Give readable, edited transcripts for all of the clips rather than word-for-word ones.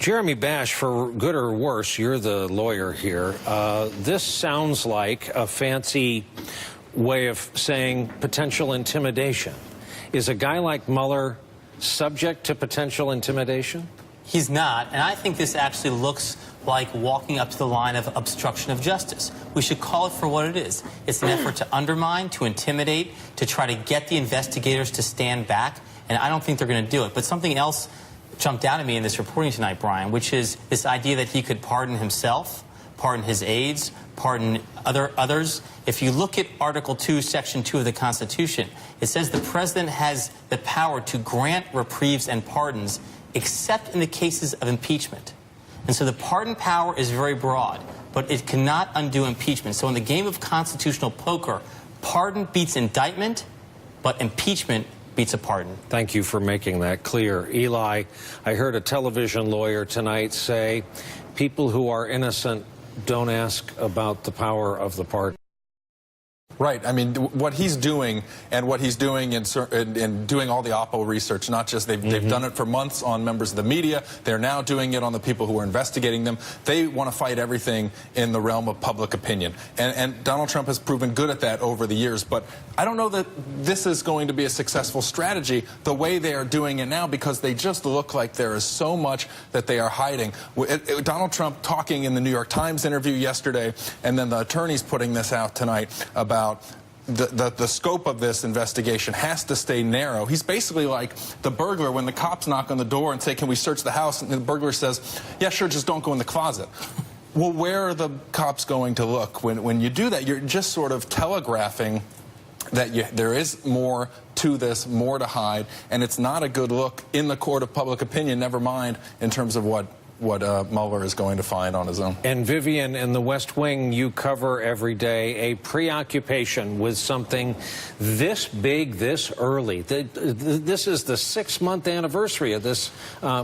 Jeremy Bash, for good or worse, you're the lawyer here. This sounds like a fancy way of saying potential intimidation. Is a guy like Mueller subject to potential intimidation? He's not, and I think this actually looks like walking up to the line of obstruction of justice. We should call it for what it is. It's an effort to undermine, to intimidate, to try to get the investigators to stand back, and I don't think they're going to do it. But something else jumped out at me in this reporting tonight, Brian, which is this idea that he could pardon himself, pardon his aides, pardon others. If you look at Article 2, Section 2 of the Constitution, it says the president has the power to grant reprieves and pardons except in the cases of impeachment. And so the pardon power is very broad, but it cannot undo impeachment. So in the game of constitutional poker, pardon beats indictment, but impeachment beats a pardon. Thank you for making that clear. Eli, I heard a television lawyer tonight say people who are innocent don't ask about the power of the pardon. Right. I mean, what he's doing and what he's doing in doing all the Oppo research, not just they've done it for months on members of the media. They're now doing it on the people who are investigating them. They want to fight everything in the realm of public opinion. And Donald Trump has proven good at that over the years. But I don't know that this is going to be a successful strategy the way they are doing it now, because they just look like there is so much that they are hiding. Donald Trump talking in the New York Times interview yesterday, and then the attorneys putting this out tonight about the scope of this investigation has to stay narrow. He's basically like the burglar when the cops knock on the door and say, can we search the house? And the burglar says, yeah, sure, just don't go in the closet. Well, where are the cops going to look? When you do that, you're just sort of telegraphing that there is more to this, more to hide, and it's not a good look in the court of public opinion, never mind in terms of what Mueller is going to find on his own. And Vivian, in the West Wing, you cover every day a preoccupation with something this big, this early. This is the 6-month anniversary of this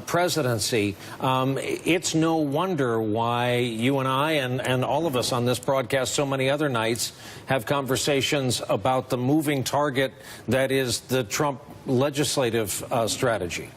presidency. It's no wonder why you and I and all of us on this broadcast so many other nights have conversations about the moving target that is the Trump legislative strategy.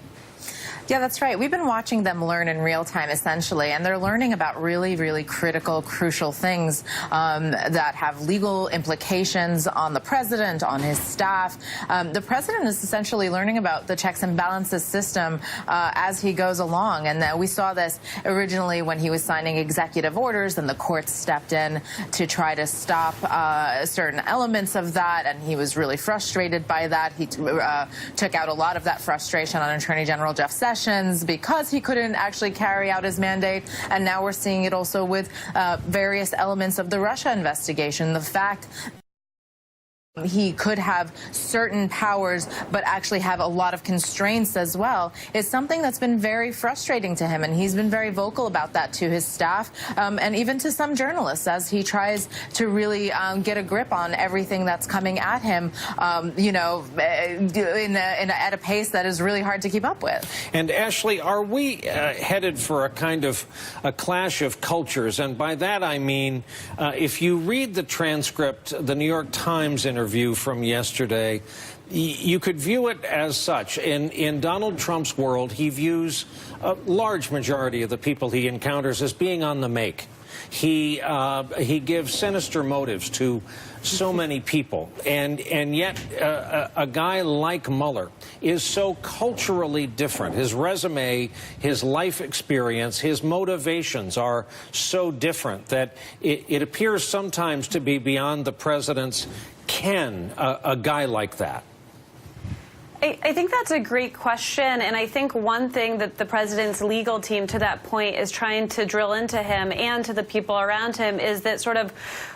Yeah, that's right. We've been watching them learn in real time, essentially, and they're learning about really, really critical, crucial things that have legal implications on the president, on his staff. The president is essentially learning about the checks and balances system as he goes along, and we saw this originally when he was signing executive orders, and the courts stepped in to try to stop certain elements of that, and he was really frustrated by that. He took out a lot of that frustration on Attorney General Jeff Sessions because he couldn't actually carry out his mandate, and now we're seeing it also with various elements of the Russia investigation. The fact he could have certain powers but actually have a lot of constraints as well is something that's been very frustrating to him, and he's been very vocal about that to his staff and even to some journalists as he tries to really get a grip on everything that's coming at him, you know, at a pace that is really hard to keep up with. And Ashley, are we headed for a kind of a clash of cultures? And by that I mean, if you read the transcript, the New York Times interview from yesterday, you could view it as such. In Donald Trump's world, he views a large majority of the people he encounters as being on the make. He gives sinister motives to so many people, and yet a guy like Mueller is so culturally different. His resume, his life experience, his motivations are so different that it appears sometimes to be beyond the president's ken, a guy like that. I think that's a great question, and I think one thing that the president's legal team to that point is trying to drill into him and to the people around him is that sort of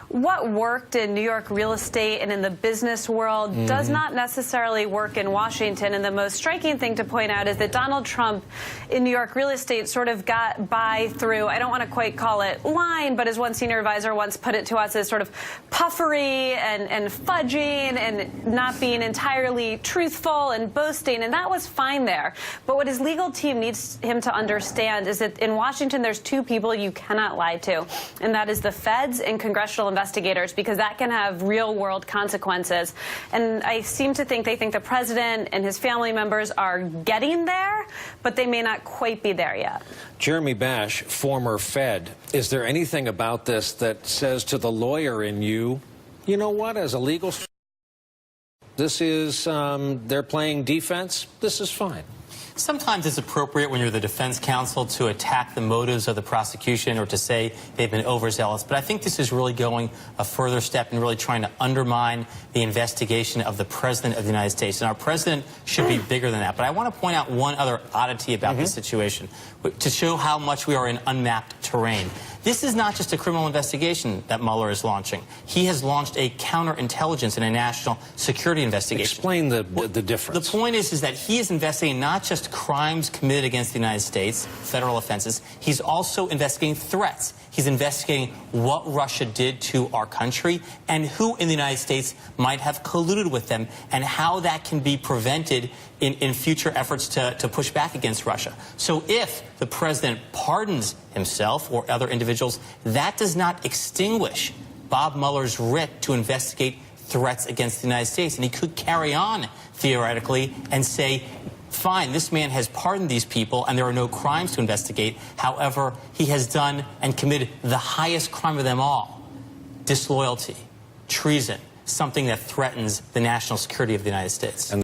what worked in New York real estate and in the business world does not necessarily work in Washington. And the most striking thing to point out is that Donald Trump in New York real estate sort of got by through, I don't want to quite call it lying, but as one senior advisor once put it to us, as sort of puffery and fudging and not being entirely truthful and boasting, and that was fine there. But what his legal team needs him to understand is that in Washington there's two people you cannot lie to, and that is the feds and congressional investigators. investigators, because that can have real-world consequences. And I seem to think they think the president and his family members are getting there, but they may not quite be there yet. Jeremy Bash, former Fed, is there anything about this that says to the lawyer in you, you know what, as a legal, this is, they're playing defense, this is fine? Sometimes it's appropriate when you're the defense counsel to attack the motives of the prosecution or to say they've been overzealous. But I think this is really going a further step in really trying to undermine the investigation of the President of the United States. And our President should be bigger than that. But I want to point out one other oddity about this situation to show how much we are in unmapped terrain. This is not just a criminal investigation that Mueller is launching. He has launched a counterintelligence and a national security investigation. Explain the difference. The point is that he is investigating not just crimes committed against the United States, federal offenses. He's also investigating threats. He's investigating what Russia did to our country and who in the United States might have colluded with them and how that can be prevented in future efforts to push back against Russia. So if the president pardons himself or other individuals, that does not extinguish Bob Mueller's writ to investigate threats against the United States. And he could carry on, theoretically, and say, fine, this man has pardoned these people and there are no crimes to investigate. However, he has done and committed the highest crime of them all, disloyalty, treason, something that threatens the national security of the United States.